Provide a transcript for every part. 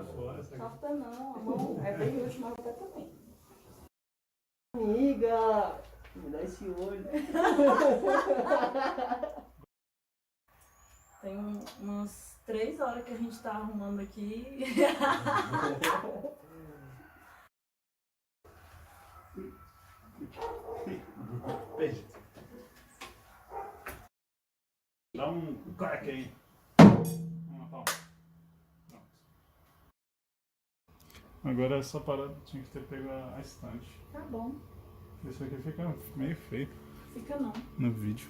fora. Corta não, a mão é bem útil, mas o pé também. Amiga, me dá esse olho. Tem umas 3 horas que a gente tá arrumando aqui. Beijo. Dá um crack aí. Uma palma. Pronto. Agora essa parada tinha que ter pego a estante. Tá bom, Isso aqui fica meio feio fica não, no vídeo.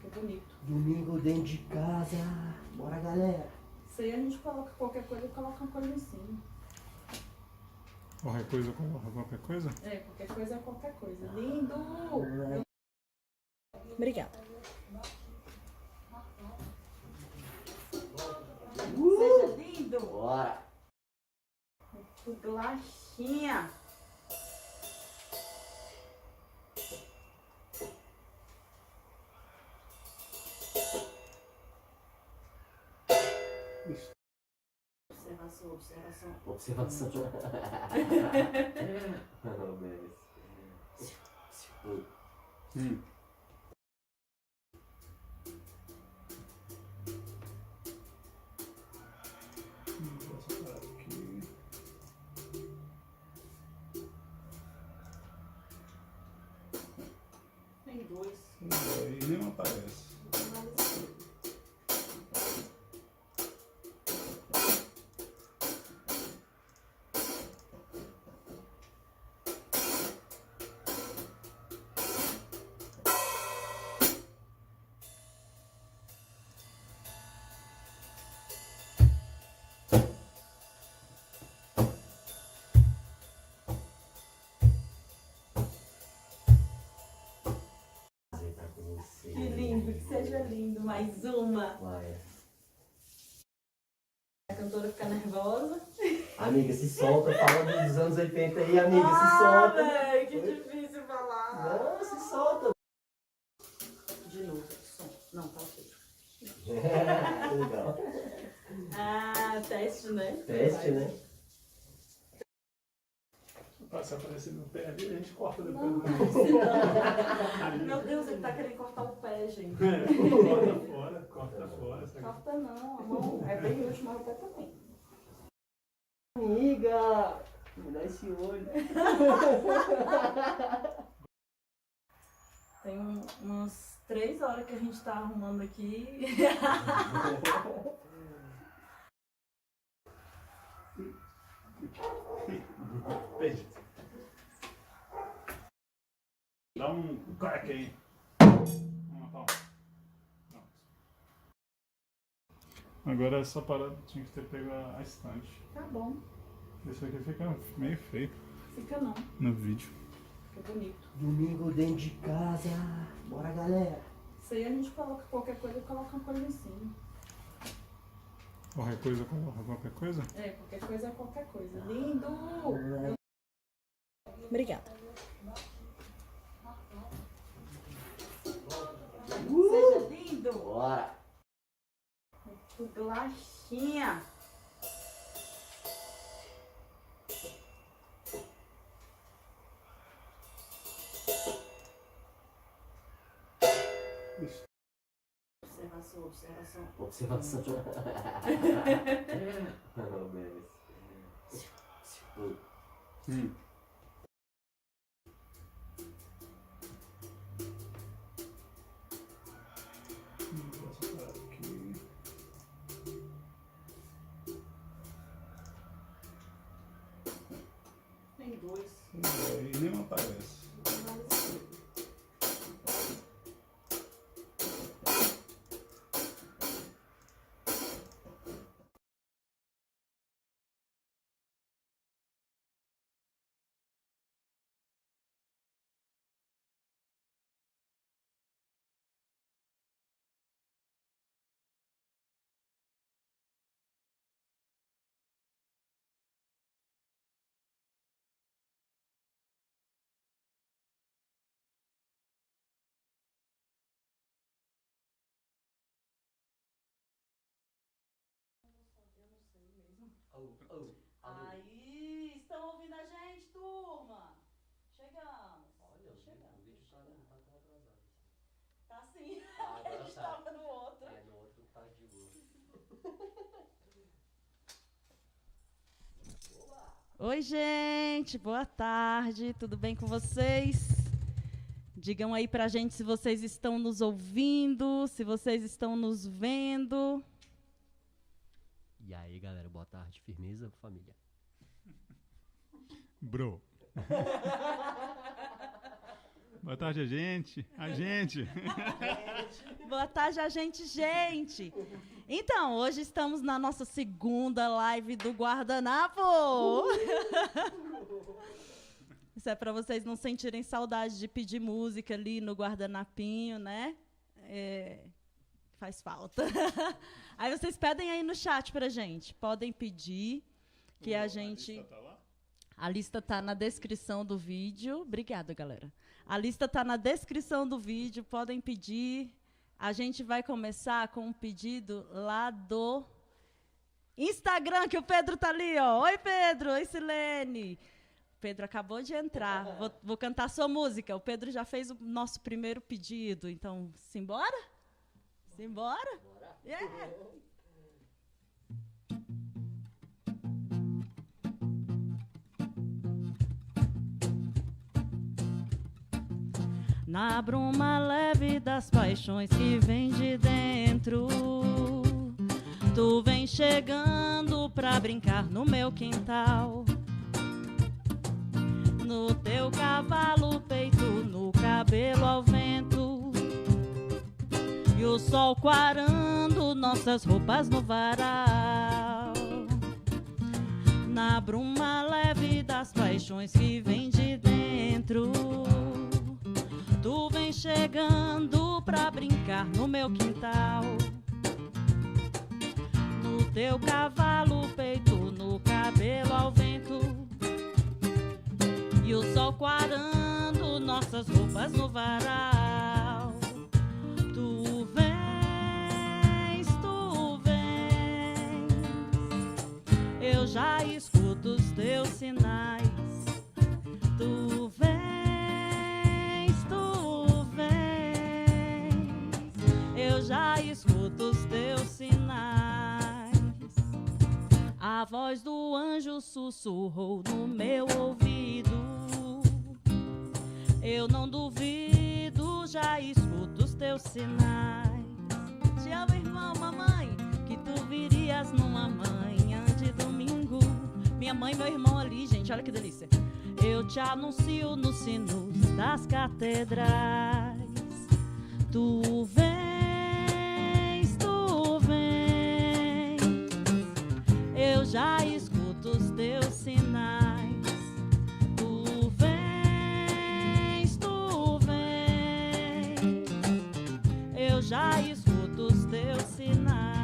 fica bonito. Domingo dentro de casa. Bora, galera. Isso aí a gente coloca qualquer coisa e coloca uma coisa em cima. Qualquer coisa com qualquer coisa? É, qualquer coisa é qualquer coisa. Lindo! Obrigada. Seja lindo! Bora. Glachinha! Observação, observação. Observação. Essa parada aqui. Tem dois. Aí nem aparece. Que lindo, que seja lindo. Mais uma. Vai. A cantora fica nervosa. Amiga, se solta, fala dos anos 80 aí, amiga, se solta. Véi, que difícil falar. Não, se solta. De novo, som. Não, tá ok. Legal. Ah, teste, né? Teste, né? Se aparecer no pé ali, a gente corta depois. Não, não. Meu Deus, ele tá querendo cortar o pé, gente. Corta fora, corta fora. Corta não, a mão é bem útil, mas o pé também. Amiga, me dá esse olho. Tem umas 3 horas que a gente tá arrumando aqui. Beijo. Dá um crack aí. Uma palma. Pronto. Agora essa parada tinha que ter pego a estante. Tá bom, Isso aqui fica meio feio fica não, no vídeo. fica bonito. Domingo dentro de casa. Bora, galera. Isso aí a gente coloca qualquer coisa e coloca uma coisa em cima. Qualquer coisa com qualquer coisa? É, qualquer coisa é qualquer coisa. Lindo! Obrigada. Seja lindo! Bora. Glachinha! Observação, observação. Observação. Essa parada aqui. Tem dois. Aí nem aparece. Eu não sei mesmo. Oh, oh. sim. Ah, A agora gente tá. tava no outro. Ai, no outro tá de boa. Oi, gente, boa tarde, tudo bem com vocês? Digam aí pra gente se vocês estão nos ouvindo, se vocês estão nos vendo. E aí, galera, boa tarde. Firmeza, família? Bro. Boa tarde, a gente. A gente. Boa tarde, a gente. Então, hoje estamos na nossa segunda live do Guardanapo. Isso é para vocês não sentirem saudade de pedir música ali no guardanapinho, né? Faz falta. Aí vocês pedem aí no chat pra gente. Podem pedir que a gente... A lista tá lá? A lista tá na descrição do vídeo. Obrigada, galera. A lista tá na descrição do vídeo. Podem pedir. A gente vai começar com um pedido lá do Instagram, que o Pedro tá ali, ó. Oi, Pedro. Oi, Silene. Pedro acabou de entrar. Vou cantar sua música. O Pedro já fez o nosso primeiro pedido. Então, simbora? Simbora? Bora? Yeah. Na bruma leve das paixões que vem de dentro, tu vem chegando pra brincar no meu quintal. No teu cavalo peito, no cabelo ao vento, e o sol quarando nossas roupas no varal. Na bruma leve das paixões que vem de dentro, tu vem chegando pra brincar no meu quintal. No teu cavalo peito, no cabelo ao vento, e o sol quarando nossas roupas no varal. Tu vens, eu já escuto os teus sinais. Tu vens, eu já escuto os teus sinais. A voz do anjo sussurrou no meu ouvido. Eu não duvido, já escuto os teus sinais. Te amo, irmão, mamãe, que tu virias numa manhã de domingo. Minha mãe e meu irmão ali, gente, olha que delícia. Eu te anuncio nos sinos das catedrais. Tu vens, eu já escuto os teus sinais. Tu vens, eu já escuto os teus sinais.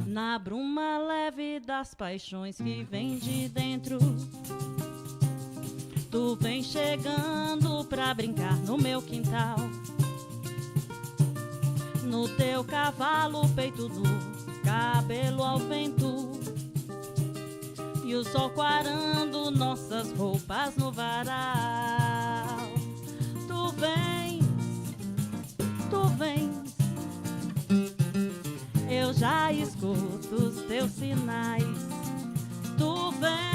Na bruma leve das paixões que vem de dentro, tu vem chegando pra brincar no meu quintal. No teu cavalo peito nu, cabelo ao vento, e o sol quarando nossas roupas no varal. Tu vens, eu já escuto os teus sinais. Tu vens,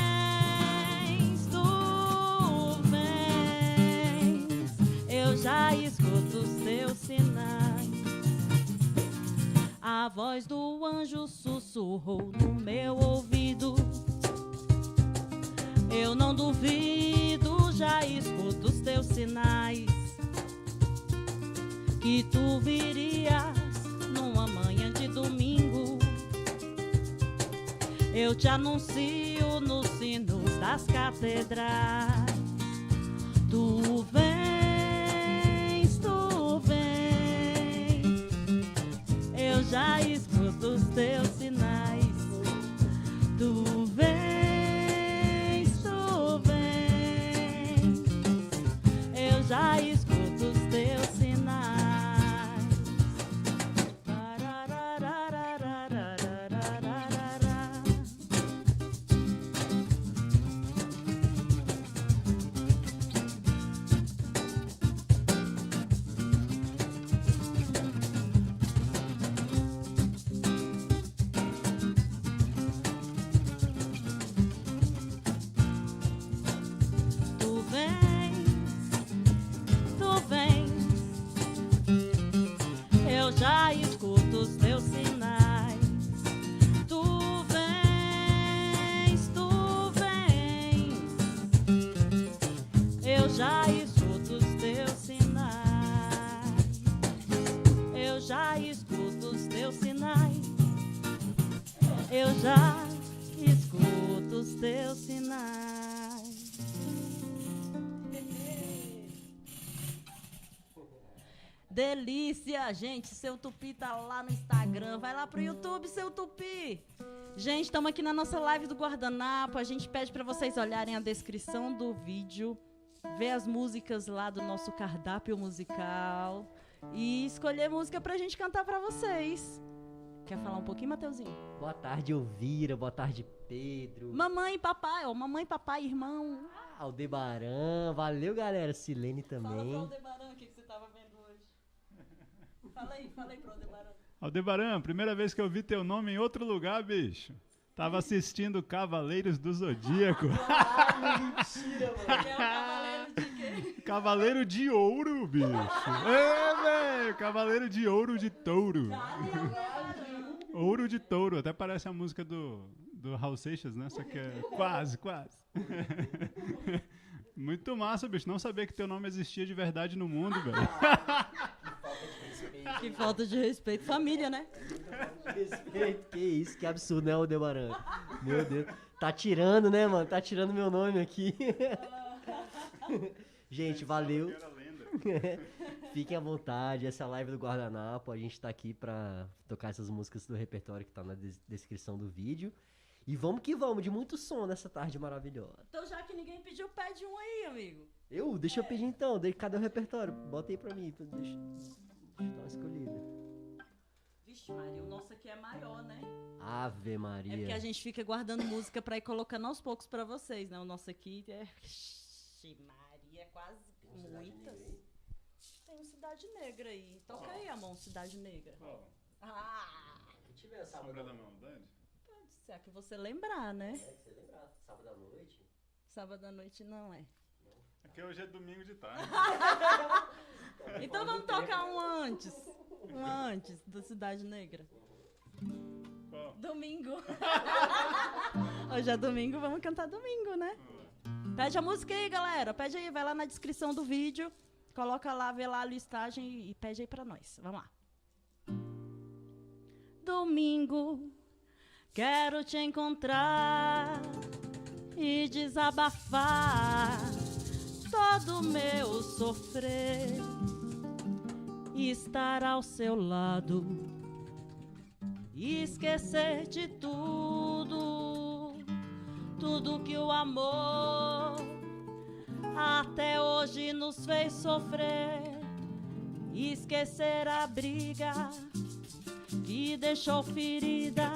eu já escuto os teus sinais. A voz do anjo sussurrou no meu ouvido. Eu não duvido, já escuto os teus sinais. Que tu virias numa manhã de domingo. Eu te anuncio nos sinos das catedrais. Tu vens, eu já escuto os teus sinais. Delícia, gente. Seu Tupi tá lá no Instagram. Vai lá pro YouTube, Seu Tupi. Gente, estamos aqui na nossa live do Guardanapo. A gente pede para vocês olharem a descrição do vídeo, ver as músicas lá do nosso cardápio musical e escolher música pra gente cantar pra vocês. Quer falar um pouquinho, Mateuzinho? Boa tarde, Elvira. Boa tarde, Pedro. Mamãe e papai, ó. Mamãe, papai, irmão. Aldebaran. Valeu, galera. Silene Fala também. pro Aldebaran o que você tava vendo hoje. Fala aí pro Aldebaran. Aldebaran, primeira vez que eu vi teu nome em outro lugar, bicho. Tava assistindo Cavaleiros do Zodíaco. Mentira, mano. Que é o cavaleiro de quê? Cavaleiro de ouro, bicho. É, velho. Cavaleiro de ouro de touro. Ouro de touro. Até parece a música do Raul Seixas, né? Só que é quase. Muito massa, bicho. Não sabia que teu nome existia de verdade no mundo, velho. Que falta de respeito. Família, né? Respeito. Que isso, que absurdo, né, Aldebaran? Meu Deus. Tá tirando, né, mano? Tá tirando meu nome aqui. Gente, valeu. Fiquem à vontade, essa é a live do Guardanapo. A gente tá aqui pra tocar essas músicas do repertório que tá na descrição do vídeo. E vamos que vamos, de muito som nessa tarde maravilhosa. Então, já que ninguém pediu, pede um aí, amigo. Deixa eu pedir então, cadê o repertório? Bota aí pra mim, deixa eu dar uma escolhida. Vixe, Maria, o nosso aqui é maior, né? Ave Maria. É porque a gente fica guardando música pra ir colocando aos poucos pra vocês, né? O nosso aqui é... Vixe, Maria, quase muitas. Tem um Cidade Negra aí. Toca aí, amor, Cidade Negra. Ah! Que tiver Sombra da Maldade? Pode ser, que você lembrar, né? É, que você lembrar. Sábado à noite. Sábado à noite não é. É que hoje é domingo de tarde. Então vamos tocar um antes. Um antes do Cidade Negra. Qual? Domingo. Hoje é domingo, vamos cantar domingo, né? Pede a música aí, galera. Pede aí, vai lá na descrição do vídeo. Coloca lá, vê lá a listagem e pede aí pra nós. Vamos lá. Domingo, quero te encontrar e desabafar todo o meu sofrer e estar ao seu lado e esquecer de tudo que o amor até hoje nos fez sofrer e esquecer a briga que deixou ferida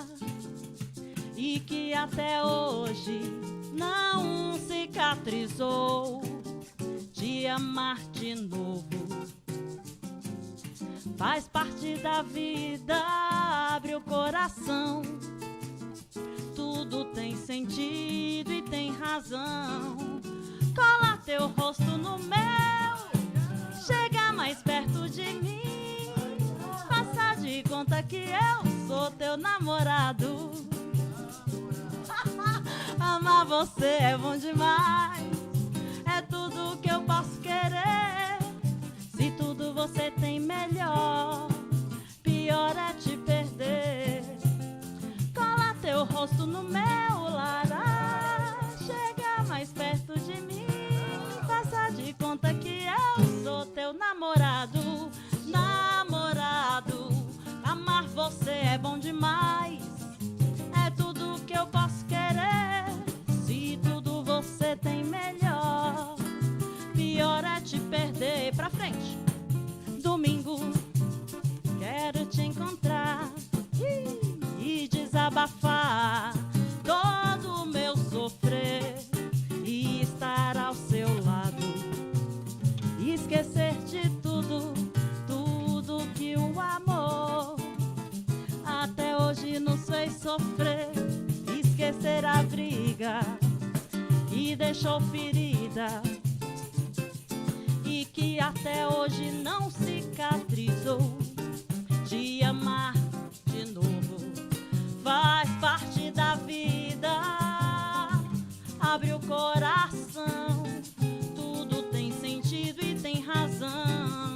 e que até hoje não cicatrizou. Te amar de novo faz parte da vida, abre o coração. Tudo tem sentido e tem razão. Cola teu rosto no meu, chega mais perto de mim. Faça de conta que eu sou teu namorado. Amar você é bom demais, é tudo que eu posso querer. Se tudo você tem melhor, pior é te perder. Cola teu rosto no meu lar, chega mais perto de mim. Faça de conta que eu sou teu namorado. Namorado, amar você é bom demais, é tudo que eu posso querer. Se tudo você tem melhor, pior é te perder. Pra frente. Domingo, quero te encontrar e desabafar todo o meu sofrer e estar ao seu lado e esquecer de tudo que o amor até hoje nos fez sofrer. Esquecer a briga que deixou ferida e que até hoje não cicatrizou. Te amar de novo faz parte da vida, abre o coração. Tudo tem sentido e tem razão.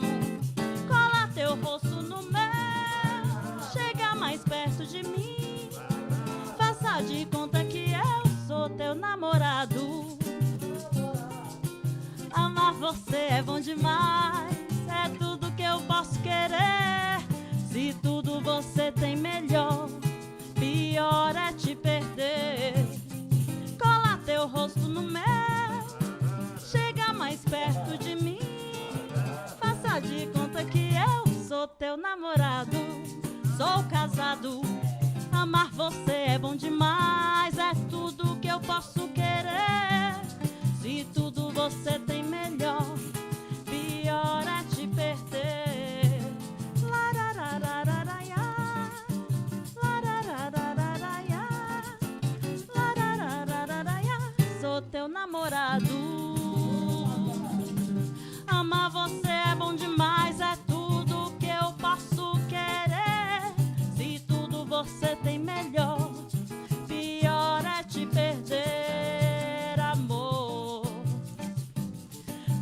Cola teu rosto no meu, chega mais perto de mim. Faça de conta que eu sou teu namorado. Amar você é bom demais, é tudo que eu posso querer? Se tudo você tem melhor, pior é te perder. Cola teu rosto no meu, chega mais perto de mim. Faça de conta que eu sou teu namorado. Sou casado, amar você é bom demais. É tudo que eu posso querer. Se tudo você tem melhor, pior é te perder. Larararararaia, larararararaia, larararararaia. Sou teu namorado. Amar você é bom demais. É tudo que eu posso querer. Se tudo você tem melhor, pior é te perder, amor.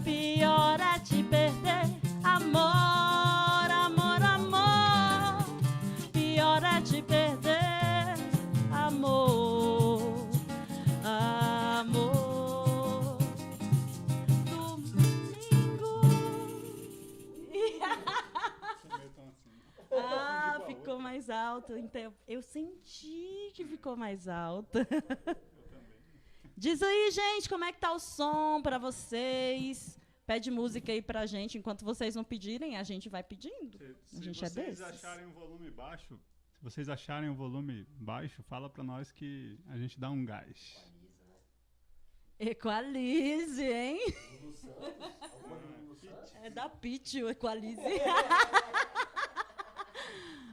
Pior é te perder, amor, amor, amor. Pior é te perder, amor, amor. Domingo. Ah, ficou mais alto. Então, eu senti que ficou mais alto. Diz aí, gente, como é que tá o som pra vocês? Pede música aí pra gente. Enquanto vocês não pedirem, a gente vai pedindo. A gente é desses. Se vocês acharem o volume baixo, fala pra nós que a gente dá um gás. Equalize, hein? É da Pitty, o Equalize.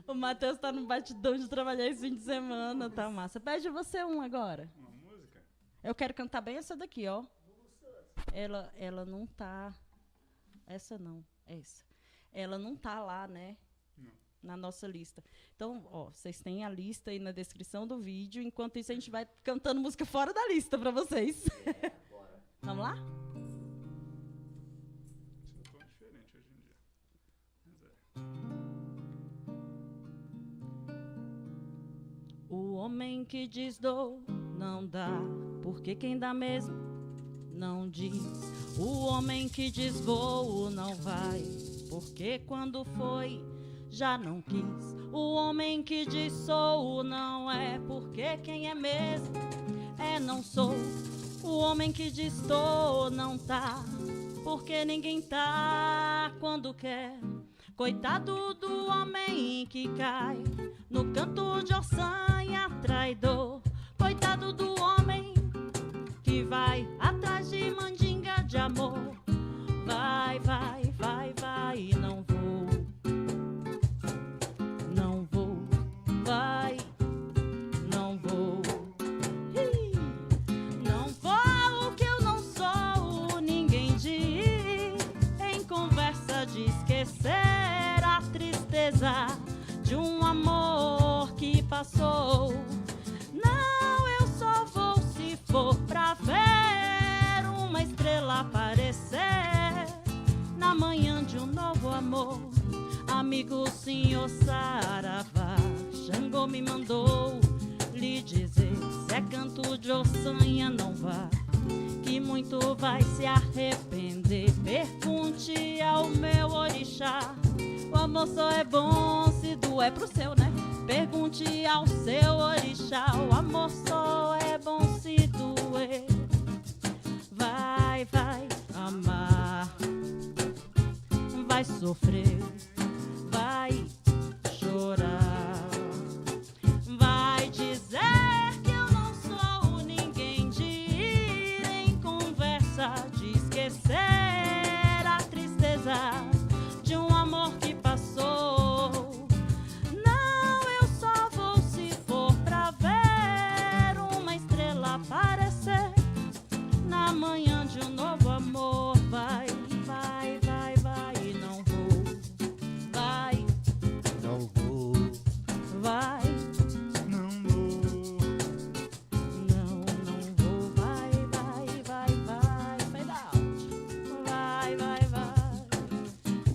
O Matheus tá no batidão de trabalhar esse fim de semana, tá massa. Pede você um agora. Uma música? Eu quero cantar bem essa daqui, ó. Ela não tá... Essa não, essa. Ela não tá lá, né? Não. Na nossa lista. Então, ó, vocês têm a lista aí na descrição do vídeo. Enquanto isso, a gente vai cantando música fora da lista pra vocês. Bora. Vamos lá? Isso é tão diferente hoje em dia. Mas é. O homem que diz dou, não dá, porque quem dá mesmo não diz. O homem que diz vou, não vai, porque quando foi, já não quis. O homem que diz sou, não é, porque quem é mesmo é não sou. O homem que diz tô, não tá, porque ninguém tá quando quer. Coitado do homem que cai no canto de ossanha traidor. Coitado do homem que vai atrás de mandinga de amor. Vai, vai, vai, vai, não vou. Não vou, vai, não vou. Não vou, que eu não sou ninguém de ir em conversa de esquecer a tristeza de um amor que passou. Não, eu só vou se for pra ver uma estrela aparecer na manhã de um novo amor. Amigo senhor Saravá, Xangô me mandou lhe dizer: se é canto de ossanha não vá, que muito vai se arrepender. Pergunte ao meu orixá, o amor só é bom se doer pro seu, né? Pergunte ao seu orixá, o amor só é bom se doer. Vai, vai amar, vai sofrer, vai chorar, vai dizer que eu não sou ninguém de ir em conversa de esquecer a tristeza de um amor que passou. Não, eu só vou se for pra ver uma estrela aparecer na manhã de um novo amor. Vai, vai, vai, vai, não vou. Vai, Não vou. vai, Não vou. não, não vou. Vai, vai, vai, vai, fade out. Vai, vai, vai,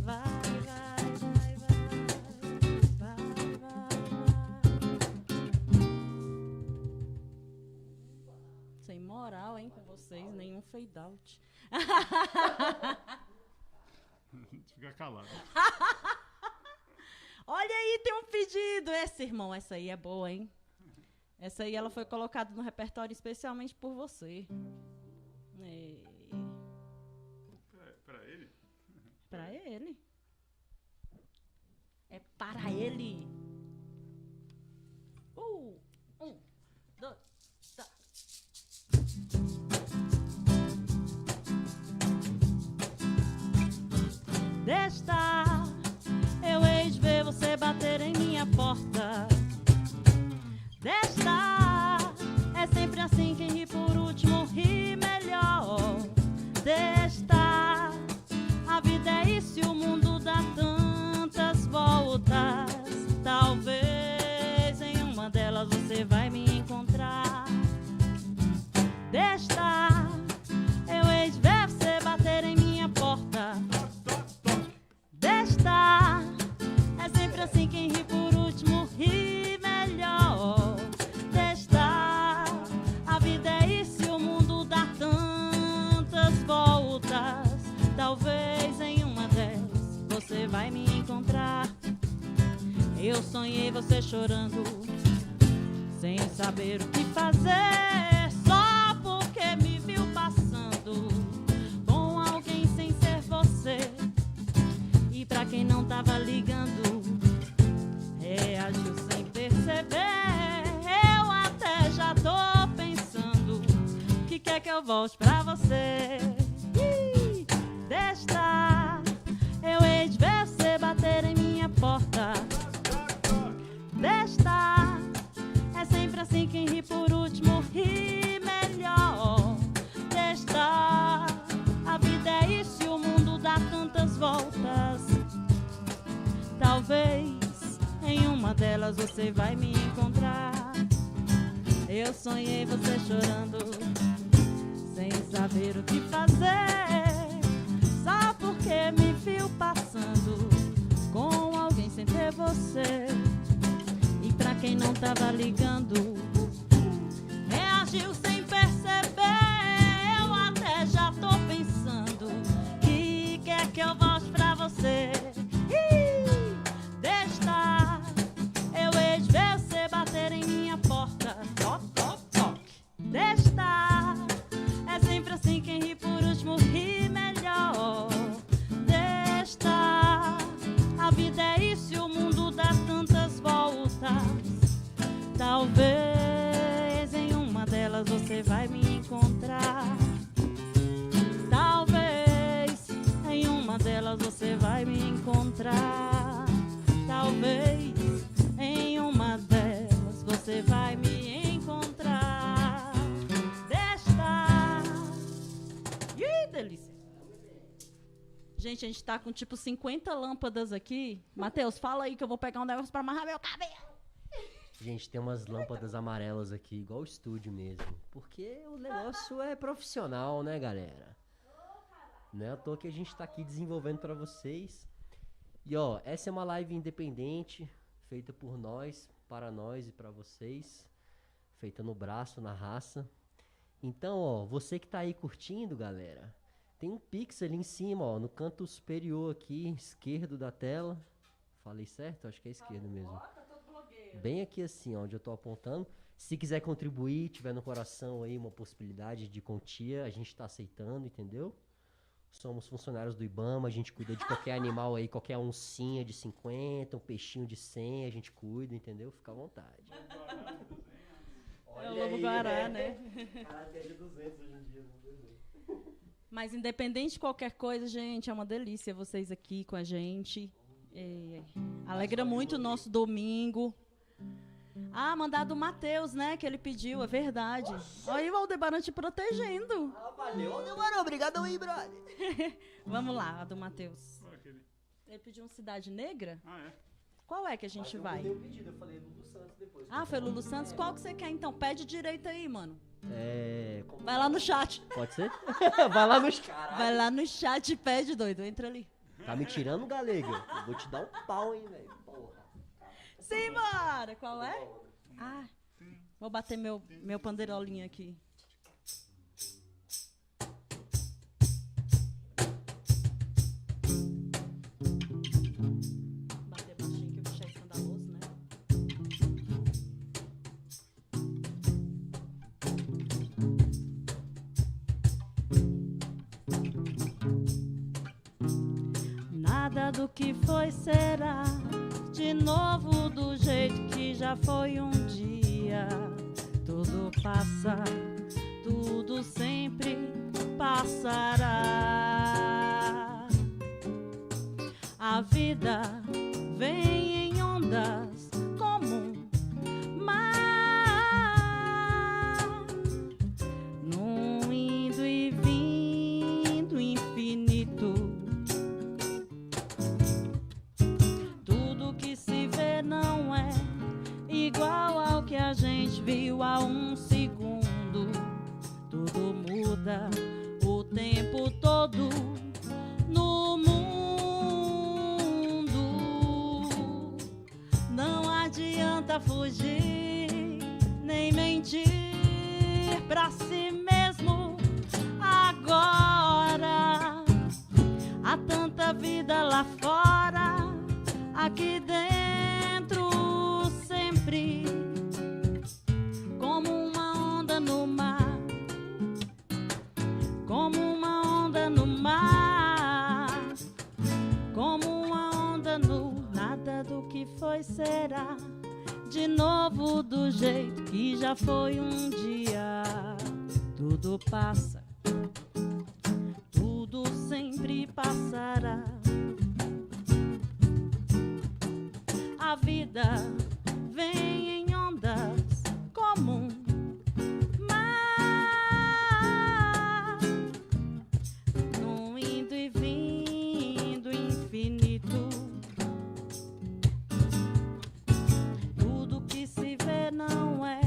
vai, vai, vai, vai, vai. Sem moral, hein, com vocês, nenhum fade out. Fica calado. Olha aí, tem um pedido. Esse, irmão, essa aí é boa, hein? Essa aí ela foi colocada no repertório especialmente por você. Pra ele? Pra ele. É para ele. 2, 3. Desta, eu hei de ver você bater em minha porta. Desta, é sempre assim, quem ri por último ri melhor. Desta, a vida é isso e o mundo dá tantas voltas. Talvez em uma delas você vai me encontrar. Desta, eu hei de ver você bater em minha porta. Desta, é sempre assim, quem ri por último ri melhor. Desta, a vida é isso e o mundo dá tantas voltas. Talvez em uma delas você vai me encontrar. Eu sonhei você chorando, sem saber o que fazer, só porque me viu passando com alguém sem ser você. E pra quem não tava ligando, reagiu sem perceber. Eu até já tô pensando que quer que eu volte pra você. Desta, eu hei de ver você bater em minha porta. Desta, é sempre assim, quem ri por último ri melhor. Desta, a vida é isso e o mundo dá tantas voltas. Talvez em uma delas você vai me encontrar. Eu sonhei você chorando, sem saber o que fazer, só porque me viu passando com alguém sem ter você. E pra quem não tava ligando, reagiu sem perceber. Eu até já tô pensando que quer que eu volte pra você. Desta, eu hei de ver você bater em minha porta. Toc, toc, toc. Desta, é sempre assim, quem ri por último ri melhor. Desta, a vida é isso e o mundo dá tantas voltas. Talvez em uma delas você vai me encontrar. Talvez em uma delas você vai me encontrar. Talvez em uma delas você vai me encontrar. Desta. Ih, delícia. Gente, a gente tá com tipo 50 lâmpadas aqui. Matheus, fala aí que eu vou pegar um negócio pra amarrar meu cabelo. Gente, tem umas lâmpadas amarelas aqui, igual o estúdio mesmo. Porque o negócio é profissional, né, galera? Não é à toa que a gente tá aqui desenvolvendo pra vocês. E ó, essa é uma live independente, feita por nós, para nós e pra vocês. Feita no braço, na raça. Então, ó, você que tá aí curtindo, galera, tem um Pix ali em cima, ó, no canto superior aqui, esquerdo da tela. Falei certo? Acho que é esquerdo mesmo. Bem aqui assim, ó, onde eu tô apontando. Se quiser contribuir, tiver no coração aí uma possibilidade de quantia, a gente tá aceitando, entendeu? Somos funcionários do IBAMA, a gente cuida de qualquer animal aí, qualquer oncinha de 50, um peixinho de 100, a gente cuida, entendeu? Fica à vontade. É o lobo-guará, né? Caralho, é de 200 hoje em dia, Mas independente de qualquer coisa, gente, é uma delícia vocês aqui com a gente. Alegra muito o nosso domingo. Ah, mandar do Matheus, né? Que ele pediu, é verdade. Olha aí o Aldebaran te protegendo. Ah, valeu, Aldebaran, obrigado aí, brother. Vamos lá, a do Matheus. Ele pediu uma Cidade Negra? Ah, é? Qual é que a gente vai? Eu pedi, eu falei Lulu Santos depois. Ah, foi Lulu Santos? Qual que você quer então? Pede direito aí, mano. Como... Vai lá no chat. Pode ser? Vai lá nos caras. Vai lá no chat e pede, doido. Entra ali. Tá me tirando, galega? Eu vou te dar um pau, hein, velho. Porra. Simbora! Qual é? Ah, vou bater meu pandeirolinho aqui. Nada do que foi será de novo do jeito que já foi um dia. Tudo passa, tudo sempre passará. A vida vem em ondas como um mar, num indo e vindo infinito. Tudo que se vê não é igual ao que a gente viu há um segundo. Tudo muda o tempo todo no mundo. Não adianta fugir nem mentir pra si mesmo agora. Há tanta vida lá fora, aqui dentro sempre como uma onda no mar, como uma onda no mar, como uma onda no nada do que foi será de novo do jeito que já foi um dia. Tudo passa, tudo sempre passará. A vida vem em ondas como um mar, num indo e vindo infinito. Tudo que se vê não é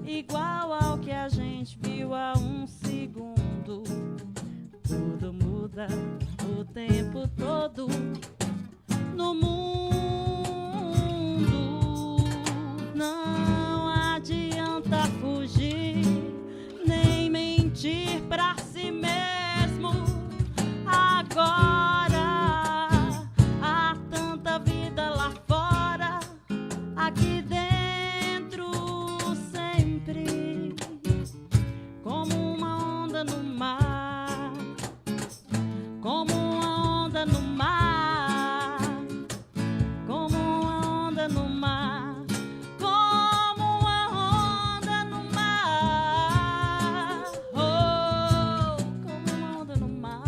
igual ao que a gente viu há um segundo. Tudo muda o tempo todo no mundo. Não adianta fugir nem mentir pra si mesmo agora. Há tanta vida lá fora, aqui dentro sempre como uma onda no mar, como uma onda no mar, como uma onda no mar, como uma onda no mar, oh, como uma onda no mar.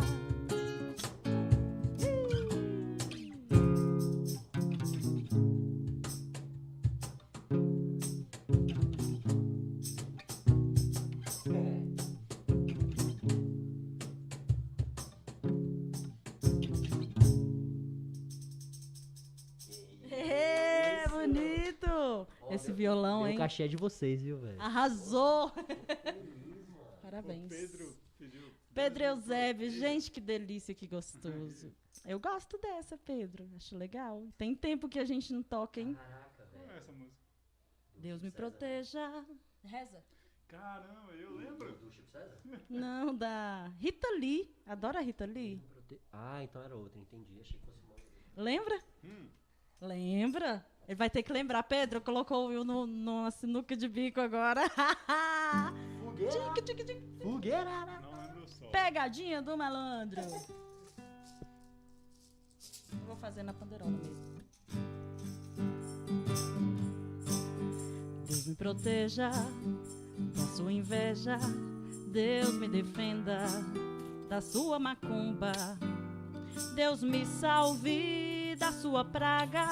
Bonito! Esse violão, O hein? cachê é de vocês, viu, velho? Arrasou! Parabéns. Pedro pediu. Pedro Eusébio, gente, que delícia, que gostoso. Eu gosto dessa, Pedro. Acho legal. Tem tempo que a gente não toca, hein? Caraca, Qual é velho. essa música? Deus me proteja. Reza. Caramba, eu lembro. Do Chico César? Não, da Rita Lee. Adora a Rita Lee. Ah, então era outra, entendi. Achei que fosse uma. Lembra? Lembra? Ele vai ter que lembrar. Pedro colocou o Will numa sinuca de bico agora. Tic, tic, tic. Fogueira! Não lembro o sol. Pegadinha do malandro. Eu vou fazer na panderola mesmo. Deus me proteja da sua inveja, Deus me defenda da sua macumba, Deus me salve da sua praga,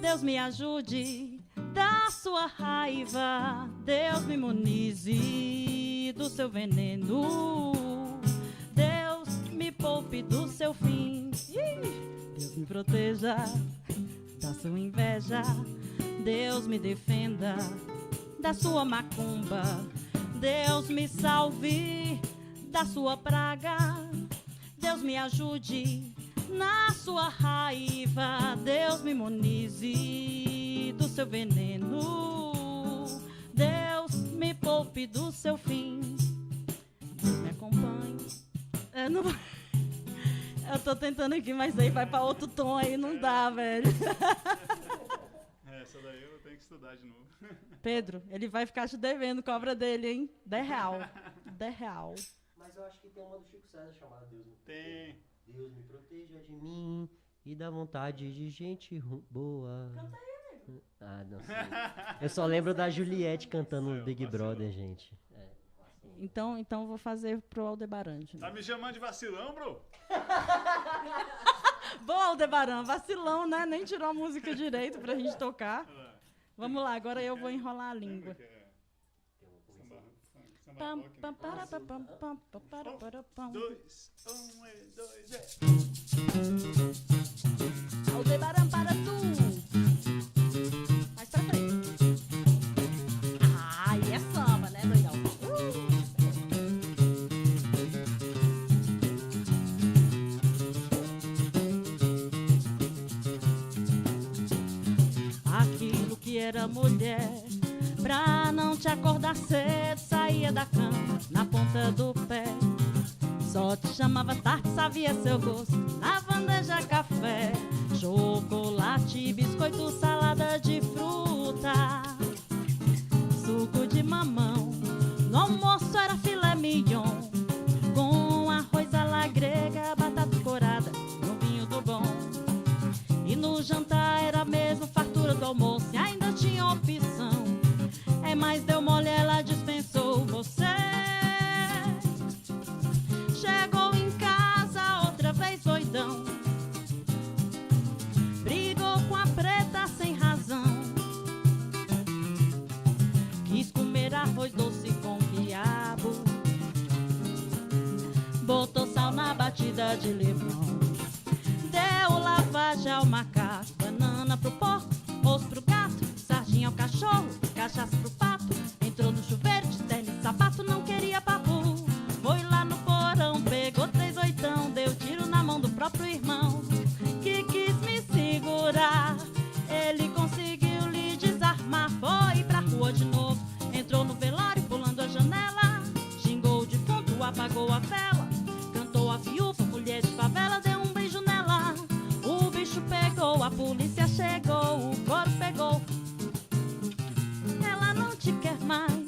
Deus me ajude da sua raiva, Deus me imunize do seu veneno, Deus me poupe do seu fim. Deus me proteja da sua inveja, Deus me defenda da sua macumba, Deus me salve da sua praga, Deus me ajude na sua raiva, Deus me imunize do seu veneno, Deus me poupe do seu fim. Deus me acompanhe. Eu tô tentando aqui, mas aí vai pra outro tom aí, não dá, velho. Essa daí eu tenho que estudar de novo. Pedro, ele vai ficar te devendo cobra dele, hein? R$10. R$10. Mas eu acho que tem uma do Chico César chamada Deus me Tem. Deus me proteja de mim, e dá vontade de gente boa. Canta aí, amigo. Ah, não sei. Eu só lembro da Juliette cantando no Big Brother, gente. Então vou fazer pro Aldebaran. Tá me chamando de vacilão, bro? Boa, Aldebaran, vacilão, né? Nem tirou a música direito pra gente tocar. Vamos lá, agora eu vou enrolar a língua. Aldebaran para tu. Mais pra frente. Ah, e é samba, né, doidão? Aquilo que era mulher, pra não te acordar cedo, saía da cama na ponta do pé. Só te chamava tarde, sabia seu gosto, na bandeja café, chocolate, biscoito, salada de fruta, suco de mamão. No almoço era filé mignon, com arroz à la grega, batata corada, no vinho do bom. E no jantar era mesmo fartura do almoço e ainda tinha opção. É, mas deu mole, ela dispensou você. Chegou em casa outra vez doidão, brigou com a preta sem razão, quis comer arroz doce com quiabo, botou sal na batida de limão, deu lavagem ao macaco, banana pro porco, osso pro gato, sardinha ao cachorro, cachaça pro pato, entrou no chuveiro de terno e sapato, não queria papo. Foi lá no porão, pegou 3 oitão, deu tiro na mão do próprio irmão, que quis me segurar. Ele conseguiu lhe desarmar, foi pra rua de novo, entrou no velório pulando a janela, xingou o defunto, apagou a vela, cantou a viúva, mulher de favela, deu um beijo nela. O bicho pegou, a polícia chegou, o coro pegou, ela não te quer mais.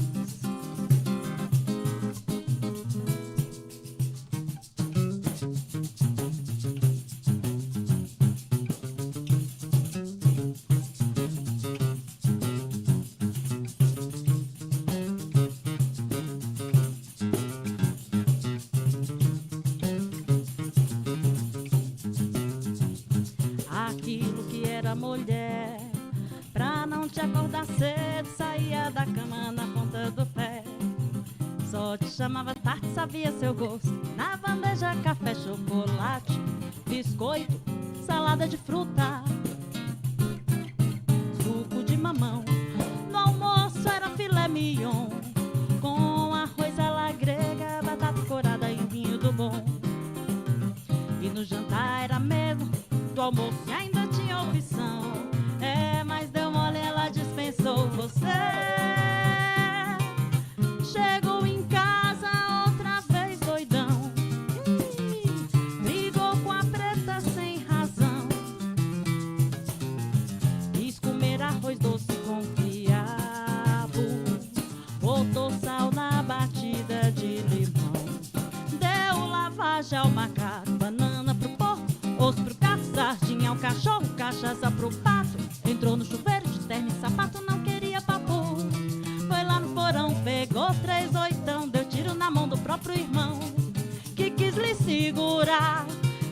Aquilo que era mulher, pra não te acordar cedo, saía da cama na ponta do pé. Só te chamava tarde, sabia seu gosto, na bandeja café, chocolate, biscoito, salada de fruta, suco de mamão. No almoço era filé mignon, com arroz à la grega, batata corada e vinho do bom. E no jantar era mesmo do almoço e ainda tinha opção. É, mas deu mole, ela dispensou você. Chegou em casa outra vez doidão, brigou com a preta sem razão, quis comer arroz doce com quiabo, botou sal na batida de limão, deu lavagem ao macaco, banana pro porco, osso pro gato, sardinha ao cachorro, cachaça pro pato, entrou no chuveiro de terno e sapato, não queria papo. Foi lá no porão, pegou 3 oitão, deu tiro na mão do próprio irmão, que quis lhe segurar.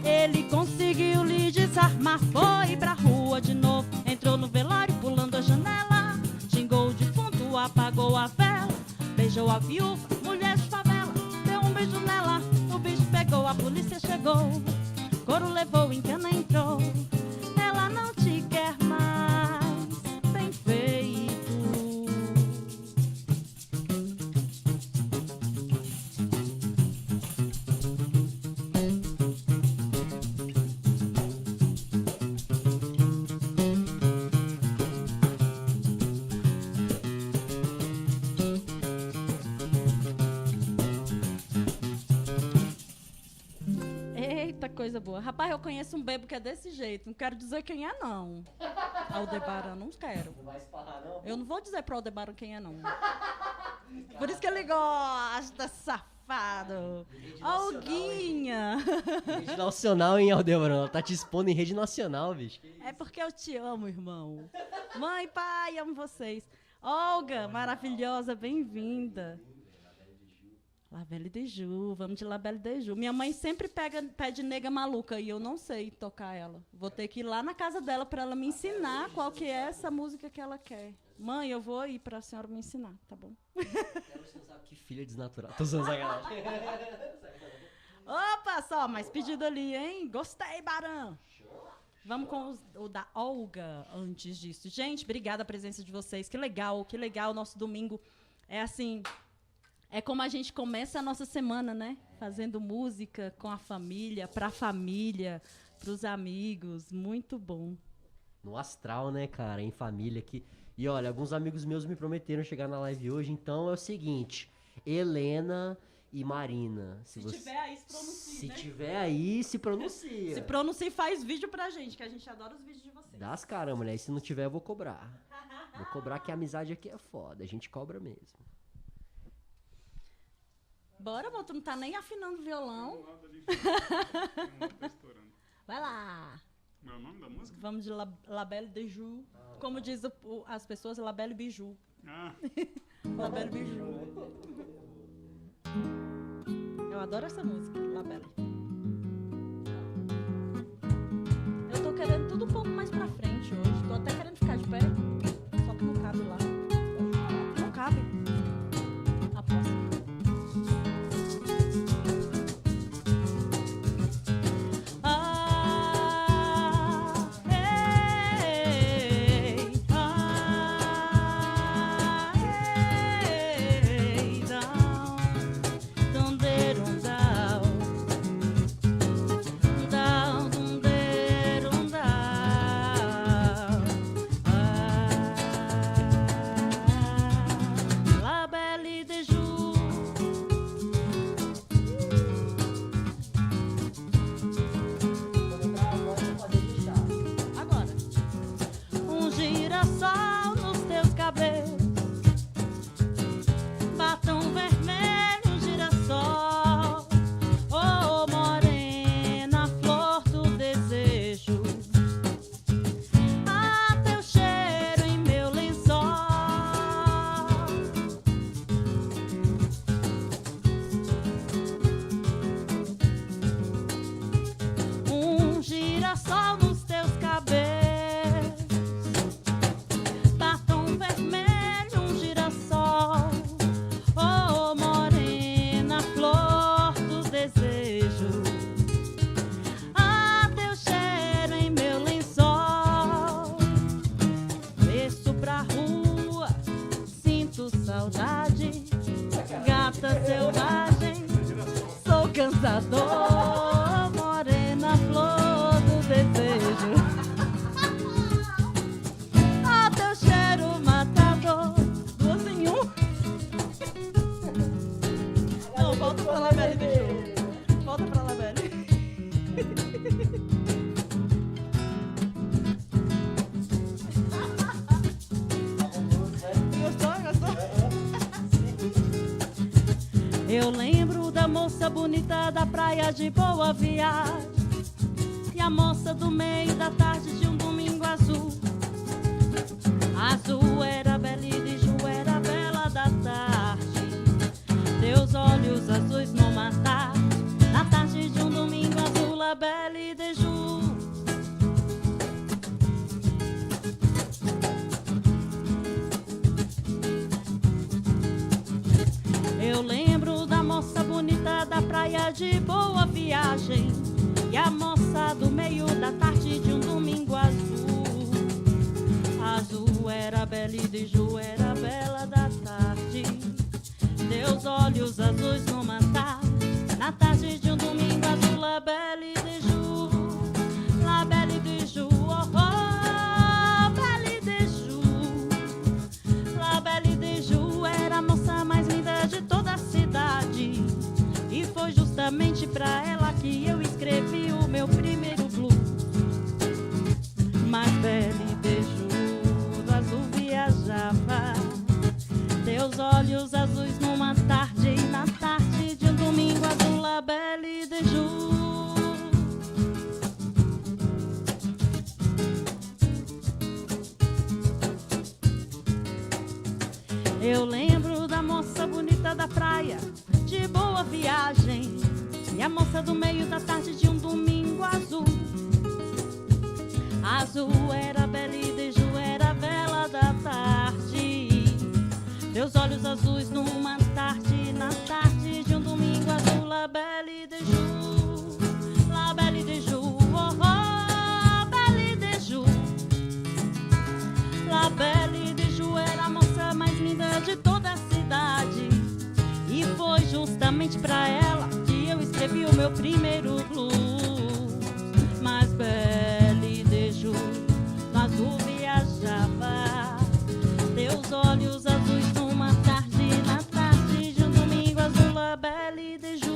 Ele conseguiu lhe desarmar, foi pra rua de novo, entrou no velório pulando a janela, xingou o defunto, apagou a vela, beijou a viúva, mulher de favela, deu um beijo nela. O bicho pegou, a polícia chegou, coro levou, em cana entrou, ela não te quer mais, bem feito. Eita, coisa boa. Rapaz, eu conheço um bebo que é desse jeito. Não quero dizer quem é, não. Aldebaran, não quero. Não vai esparrar, não? Eu não vou dizer pro Aldebaran quem é, não. Por isso que ele gosta, safado. safado. Olguinha. Rede nacional, hein, Aldebrando? Ela tá te expondo em rede nacional, bicho. É porque eu te amo, irmão. Mãe, pai, amo vocês. Olga, maravilhosa, bem-vinda. Labelle de Ju, vamos de Labelle de Ju. Minha mãe sempre pede nega maluca e eu não sei tocar ela. Vou ter que ir lá na casa dela para ela me ensinar qual que é essa música que ela quer. Mãe, eu vou ir para a senhora me ensinar, tá bom? Você não sabe que filha desnatural. Tô usando sacanagem. Opa, só, mais pedido ali, hein? Gostei, Barão. Vamos com o da Olga antes disso. Gente, obrigada a presença de vocês. Que legal, o nosso domingo. É assim, é como a gente começa a nossa semana, né? Fazendo música com a família, pra família, pros amigos. Muito bom. No astral, né, cara? Em família aqui. E olha, alguns amigos meus me prometeram chegar na live hoje, então é o seguinte. Helena e Marina. Se tiver aí, se pronuncie, Se né? tiver aí, se pronuncia. Se pronuncia e faz vídeo pra gente, que a gente adora os vídeos de vocês. Dá as caras, mulher. E se não tiver, eu vou cobrar. Vou cobrar que a amizade aqui é foda. A gente cobra mesmo. Bora, amor, tu não tá nem afinando o violão. Vai lá. Meu nome da música? Vamos de Labelle de Ju. Como diz as pessoas, Labelle Biju. Ah, Labelle Biju. Eu adoro essa música, Labelle. Eu tô querendo tudo um pouco mais pra frente hoje. Tô até querendo ficar de pé. Só que não cabe lá. Não cabe. Aposto. Morena, flor do desejo. Ah, teu cheiro matador. Duas em um. Não, volta pra Labelle, deixa. Volta pra Labelle. Gostou? Eu lembro da moça bonita da praia de Boa Viagem e a moça do meio da tarde de um domingo azul. Azul era bela e de Ju era bela da tarde. Teus olhos azuis numa tarde, na tarde de um domingo azul, Labelle de Ju. Eu lembro da moça bonita da praia de Boa Viagem e a moça do meio da tarde de um domingo azul. Azul era bela e de Ju era bela da tarde. Teus olhos azuis numa tarde, na tarde de um domingo azul, Labelle de Ju. Labelle de Ju, oh, oh, Belle de Ju. Labelle de Ju era a moça mais linda de toda a cidade, e foi justamente pra ela que eu Eu lembro da moça bonita da praia, de boa viagem, e a moça do meio da tarde de um domingo azul. Azul era bela e Deju era a vela da tarde. Teus olhos azuis numa tarde, na tarde de um domingo azul. La belle Deju, la belle Deju, oh oh, belle Deju. La belle Deju era a moça mais linda de toda a cidade. E foi justamente pra ela que eu escrevi o meu primeiro blues. Mas belle Deju, no azul viajava. Teus olhos azuis numa tarde, na tarde de um domingo azul. La belle Deju.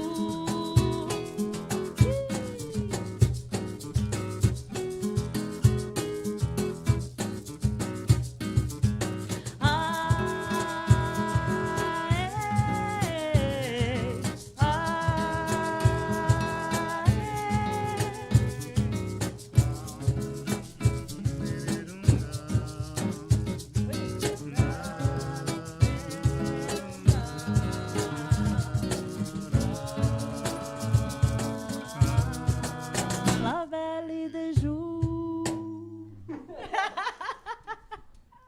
La belle Deju.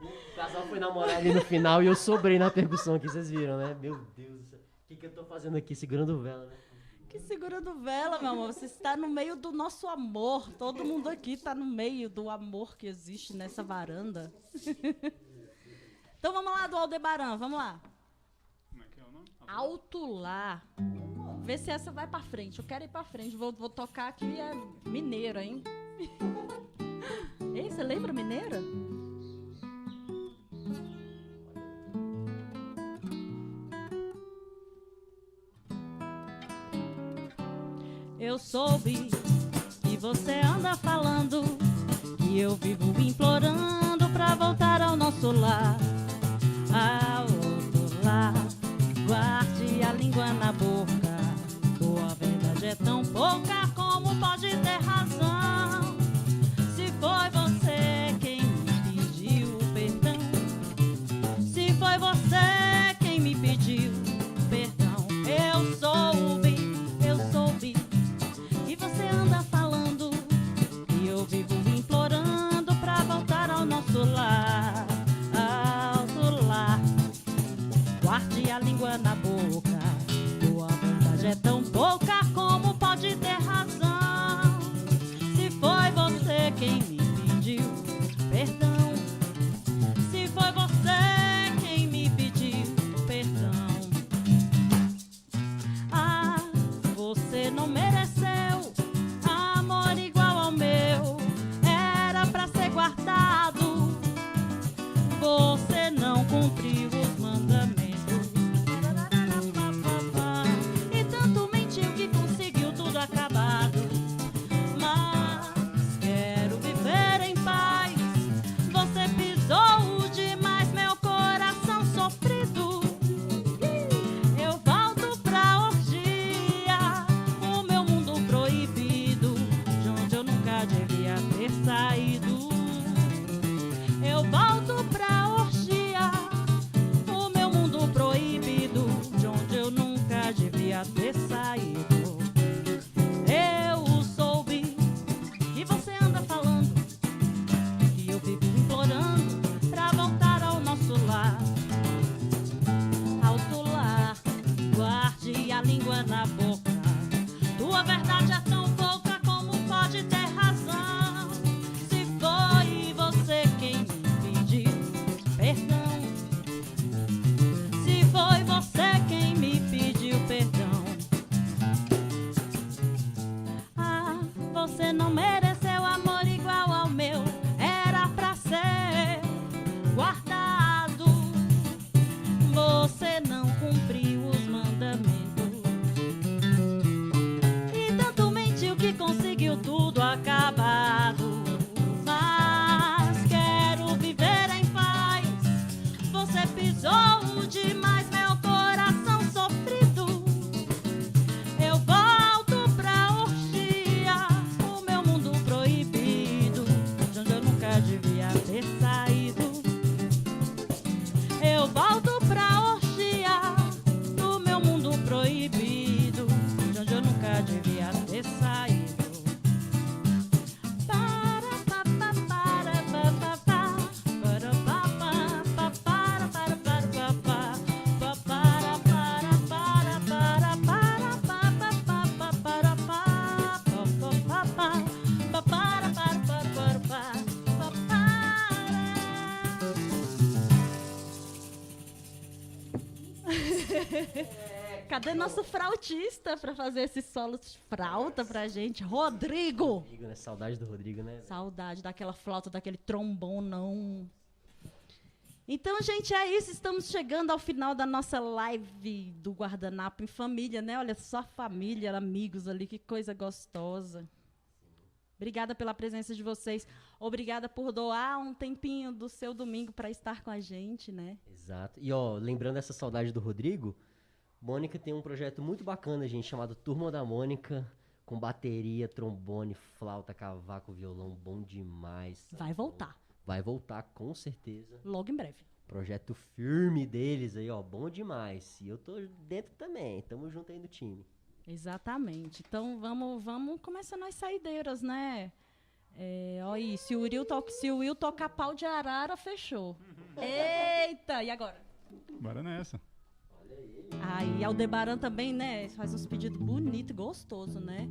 O casal foi namorar ali no final e eu sobrei na percussão aqui, vocês viram, né? Meu Deus do céu. O que eu tô fazendo aqui? Segurando vela, né? Que segurando vela, meu amor. Você está no meio do nosso amor. Todo mundo aqui está no meio do amor que existe nessa varanda. Então vamos lá do Aldebaran, vamos lá. Como é que é o nome? Alto Lá. Vê se essa vai pra frente. Eu quero ir pra frente. Vou tocar aqui, é mineira, hein? Ei, você lembra mineira? Eu soube que você anda falando, que eu vivo implorando pra voltar ao nosso lar. Alto lá, guarde a língua na boca. Tua verdade é tão pouca, como pode ter razão? Se foi você quem me pediu perdão, se foi você quem me pediu perdão, eu soube que você anda falando, e eu vivo implorando pra voltar ao nosso lar. Alto lá, guarde a língua na boca. Tua verdade é tão pouca, como pode ter razão? Cadê nosso flautista pra fazer esse solo de flauta pra gente? Rodrigo! Rodrigo, né? Saudade do Rodrigo, né? Saudade daquela flauta, daquele trombonão. Então, gente, é isso. Estamos chegando ao final da nossa live do Guardanapo em família, né? Olha só, família, amigos ali, que coisa gostosa. Obrigada pela presença de vocês. Obrigada por doar um tempinho do seu domingo para estar com a gente, né? Exato. E, ó, lembrando essa saudade do Rodrigo, Mônica tem um projeto muito bacana, gente, chamado Turma da Mônica, com bateria, trombone, flauta, cavaco, violão, bom demais. Vai voltar. Vai voltar, com certeza. Logo em breve. Projeto firme deles aí, ó, bom demais. E eu tô dentro também, tamo junto aí no time. Exatamente. Então, vamos começando as saideiras, né? Olha aí, se o Will tocar pau de arara, fechou. Eita, e agora? Bora nessa. Aí, Aldebaran também, né? Faz uns pedidos bonitos e gostosos, né?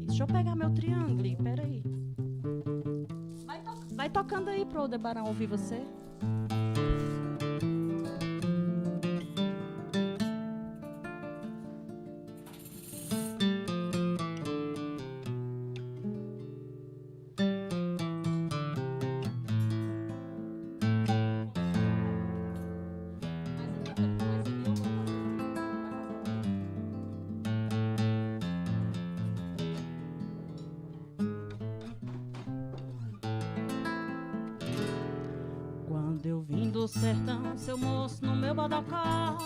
Deixa eu pegar meu triângulo, peraí. Vai tocando aí pro Aldebaran ouvir você. Quando eu vim do sertão, seu moço no meu bodocó,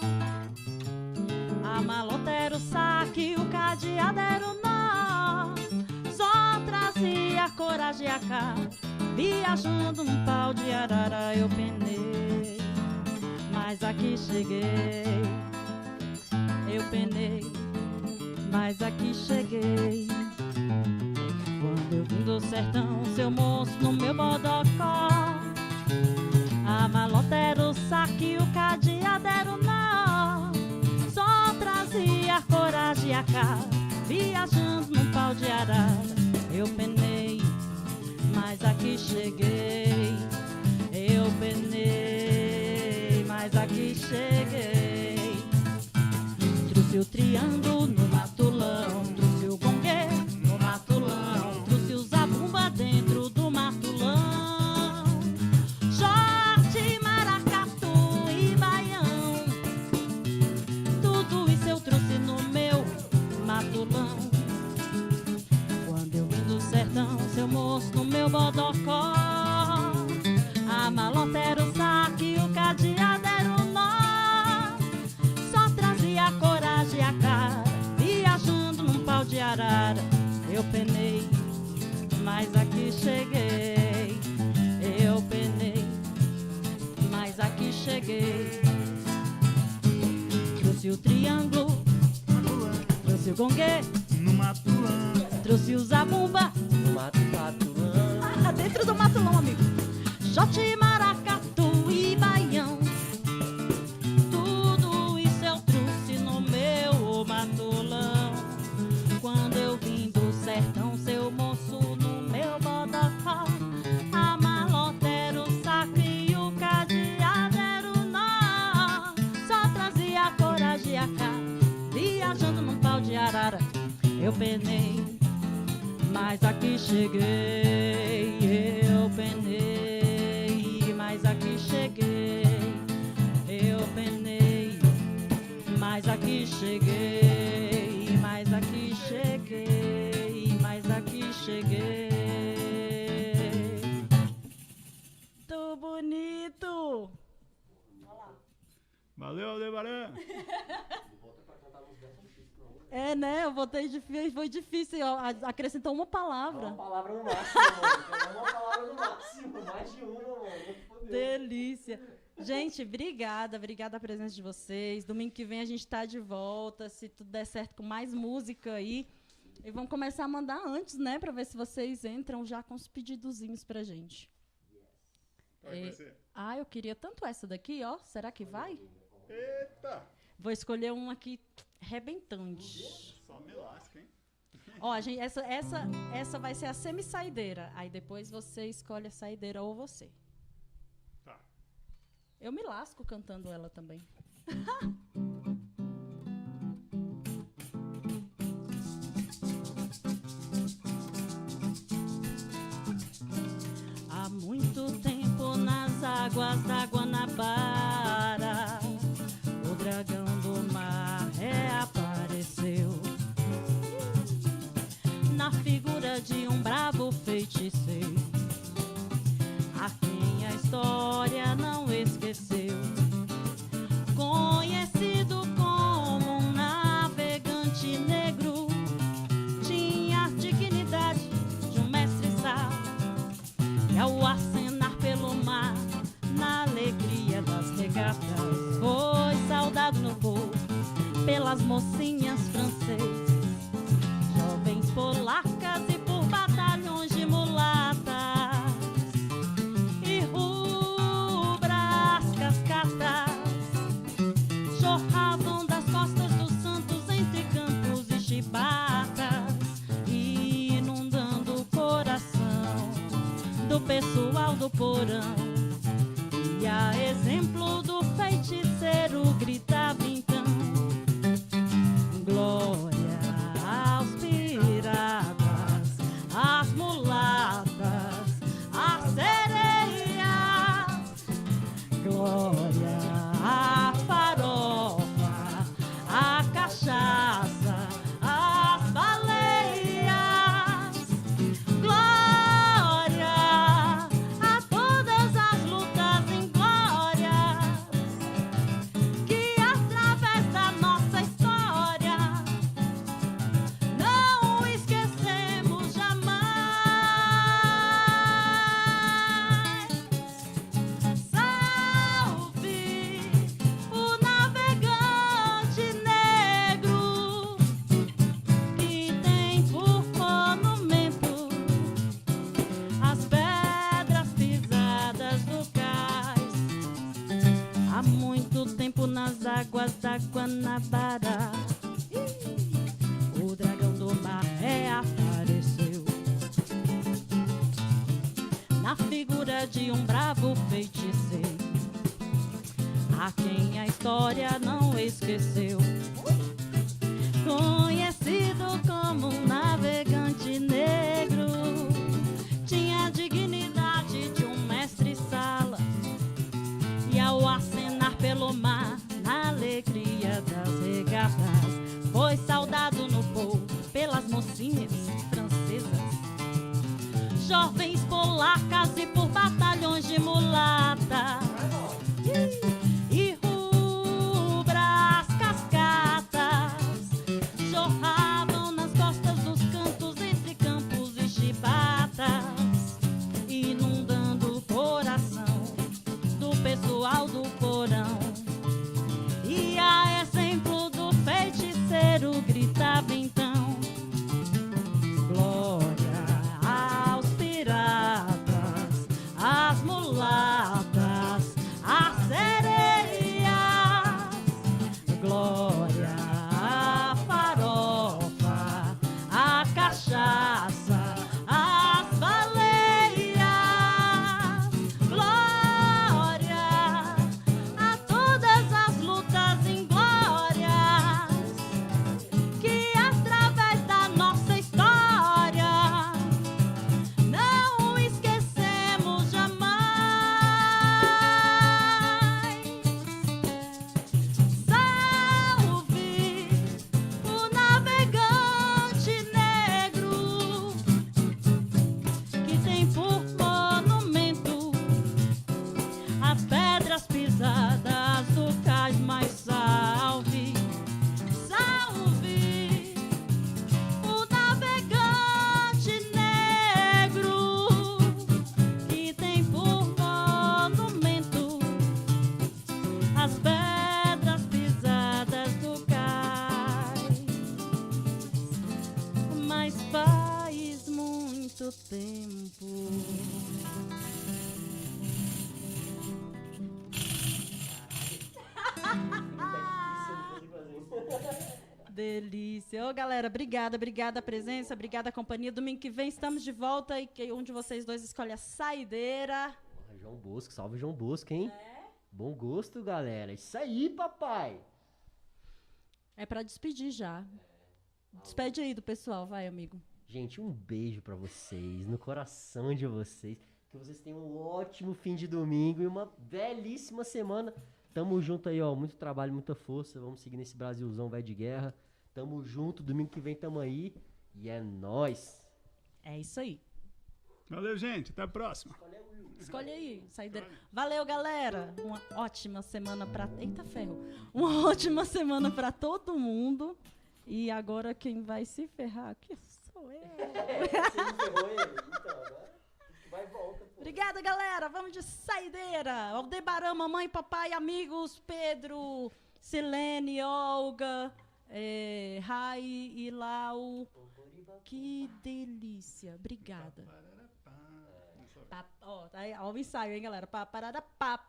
a malota era o saque, o cadeado era o nó. Só trazia coragem a cá, viajando num pau de arara eu penei. Mas aqui cheguei, eu penei, mas aqui cheguei. Quando eu vim do sertão, seu moço no meu bodocó, a malota era o saque, o cadeado era o nó. Só trazia coragem a cá, viajando num pau de arara eu penei, mas aqui cheguei. Eu penei, mas aqui cheguei. Trouxe o triângulo no matulão, trouxe o gongue no matulão, trouxe o zabumba dentro do matulão. Short, maracatu e baião, tudo isso eu trouxe no meu matulão. Quando eu vim do sertão, seu moço no meu bodocó, a malota era o saque, o cadeado era o nó. Só trazia coragem a cara, viajando num pau de arara eu penei, mas aqui cheguei. Eu penei, mas aqui cheguei. Trouxe o triângulo, trouxe o gongue, No matulão. trouxe o zabumba, No matulão. dentro do matulão, amigo. Jote, maracatu e baião, tudo isso eu trouxe no meu matulão. Quando eu vim do sertão, seu moço no meu bodocó, a malota era o saque e o cadeado era o nó. Só trazia coragem a cá, viajando num pau de arara eu penei, mas aqui cheguei. Eu penei, mas aqui cheguei. Eu penei, mas aqui cheguei. Mas aqui cheguei. Mas aqui cheguei. Tô bonito. Valeu, Aldebaran. É, né? Eu botei difícil, foi difícil. Ó, acrescentou uma palavra. Uma palavra no máximo, mano. Uma palavra no máximo. Mais de uma, mano. Delícia. Gente, obrigada a presença de vocês. Domingo que vem a gente tá de volta, se tudo der certo, com mais música aí. E vamos começar a mandar antes, né? Pra ver se vocês entram já com os pedidozinhos pra gente. Qual é que vai ser? Eu queria tanto essa daqui, ó. Será que vai? Eita! Vou escolher um aqui rebentante. Só me lasca, hein? Ó, gente, essa vai ser a semi-saideira. Aí depois você escolhe a saideira ou você. Tá. Eu me lasco cantando ela também. águas da Guanabara, o dragão do mar reapareceu na figura de um bravo feiticeiro, a quem a história não esqueceu. Conhecido como um navegante negro, tinha a dignidade de um mestre-sala, e ao acenar pelo mar, na alegria das regatas, foi saudado no voo pelas mocinhas francesas, jovens polacas e por batalhões de mulatas, e rubras cascatas jorravam das costas dos santos entre campos e chibatas, inundando o coração do pessoal do porão. E a exemplo do feiticeiro gritava então: glória aos piratas, às mulatas, às sereias, glória à farofa, à cachaça, às baleias, glória a todas as lutas inglórias, que através da nossa história não esquecemos jamais. Salve o navegante negro, que tem por monumento as pedras pisadas do cais. Há muito tempo nas águas da Guanabara, o dragão do mar reapareceu na figura de um bravo feiticeiro, a quem a história não esqueceu. Conhecido como um navegante negro, tinha a dignidade de um mestre-sala, e ao acenar pelo mar, na alegria das regatas, foi saudado no voo pelas mocinhas francesas, jovens polacas e por batalhões de mulatas, e rubras cascatas jorravam nas costas dos cantos entre campos e chibatas, inundando o coração do pessoal do porão. E a exemplo do feiticeiro gritava então: glória aos piratas, às mulatas, às sereias, glória à farofa, à cachaça, às baleias, glória a todas as lutas inglórias, que através da nossa história não esquecemos jamais. Salve o navegante negro, que tem por monumento as pedras pisadas do cais. Mas salve, salve o navegante negro, que tem por monumento as pedras pisadas do cais. Mas faz muito tempo. Delícia. Ô, galera, obrigada a presença, obrigada a companhia. Domingo que vem estamos de volta e um de vocês dois escolhe a saideira. Porra, João Bosco, salve João Bosco, hein? Bom gosto, galera. Isso aí, papai. É pra despedir já. Despede aí do pessoal, vai, amigo. Gente, um beijo pra vocês, no coração de vocês. Que Que vocês tenham um ótimo fim de domingo e uma belíssima semana. Tamo junto aí, ó. Muito trabalho, muita força. Vamos seguir nesse Brasilzão velho de guerra. Tamo junto. Domingo que vem tamo aí. E é nóis. É isso aí. Valeu, gente. Até a próxima. Escolhe aí, saideira. Valeu, galera. Uma ótima semana pra... Eita, ferro. Uma ótima semana pra todo mundo. E agora quem vai se ferrar aqui sou eu. Você não ferrou ele? Então, agora vai e volta. Pô. Obrigada, galera. Vamos de saideira. Aldebaran, mamãe, papai, amigos, Pedro, Silene, Olga, Rai e Lau. Que delícia. Obrigada. Ó, o ensaio, hein, galera? Parada, pá,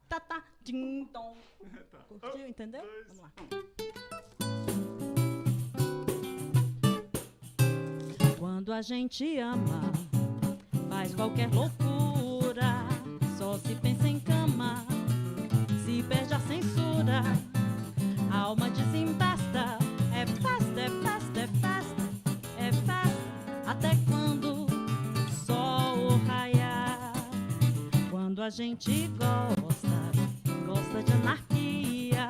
tá, tim, tom. Curtiu, entendeu? Vamos lá. Quando a gente ama, faz qualquer loucura, só se pensa em cama, se perde a censura, a alma desembesta, é festa, é festa, é festa, é festa, até quando o sol raiar. Quando a gente gosta de anarquia,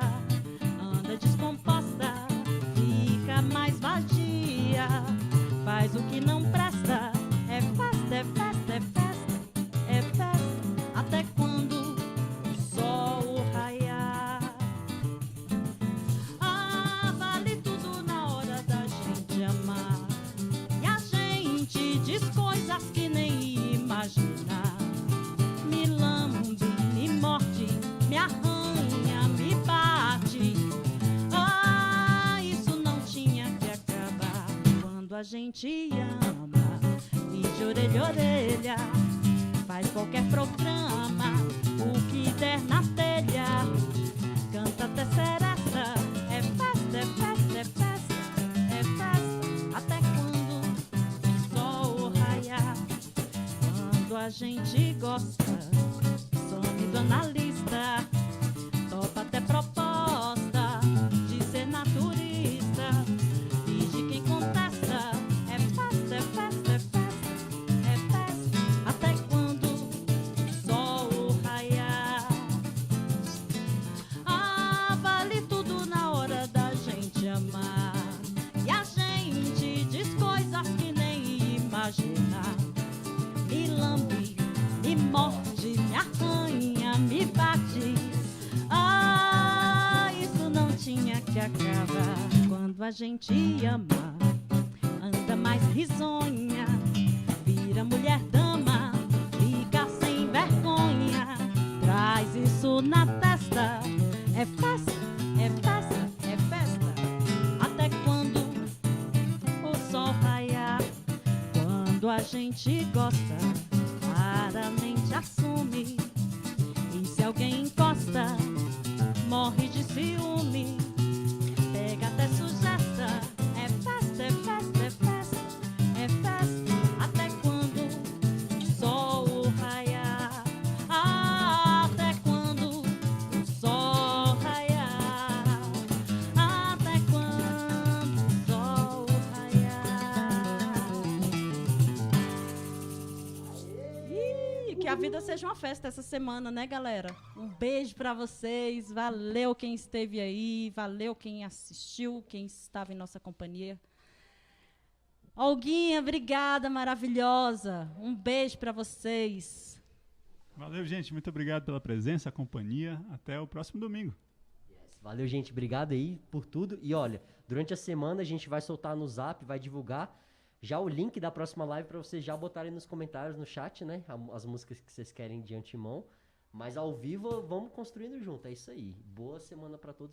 anda descomposta, fica mais vadia, faz o que não presta, é festa, é festa, é festa, é festa, até quando o sol raiar. Ah, vale tudo na hora da gente amar, e a gente diz coisas que nem imagina. Me lambe, me morde, me arranha, me bate. Ah, isso não tinha que acabar. Quando a gente ama, e de orelha a orelha, faz qualquer programa, o que der na telha, canta até seresta, é festa, é festa, é festa, é festa, até quando o sol raiar. Quando a gente gosta, some do analista, topa até proposta de ser naturista, e de quem contesta, é festa, é festa, é festa, é festa, até quando o sol raiar. Ah, vale tudo na hora da gente amar, e a gente diz coisas que nem imagina. Me lambe, me morde, me arranha, me bate. Ah, isso não tinha que acabar. Quando a gente ama, anda mais risonha, vira mulher dama, fica sem vergonha, traz isso na testa. É festa, é festa, é festa, até quando o sol raiar. Quando a gente gosta, claramente assume, e se alguém encosta, morre de ciúme, pega até sugesta. É festa, é festa, é festa, é festa, até quando o sol raiar. Ah, até quando o sol raiar. Até quando o sol raiar. Que a vida seja uma festa essa semana, né, galera? Um beijo pra vocês. Valeu quem esteve aí. Valeu quem assistiu, quem estava em nossa companhia. Olguinha, obrigada, maravilhosa. Um beijo pra vocês. Valeu, gente. Muito obrigado pela presença, a companhia. Até o próximo domingo. Valeu, gente. Obrigado aí por tudo. E olha, durante a semana a gente vai soltar no Zap, vai divulgar já o link da próxima live para vocês já botarem nos comentários, no chat, né? As músicas que vocês querem de antemão. Mas ao vivo, vamos construindo junto. É isso aí. Boa semana para todos.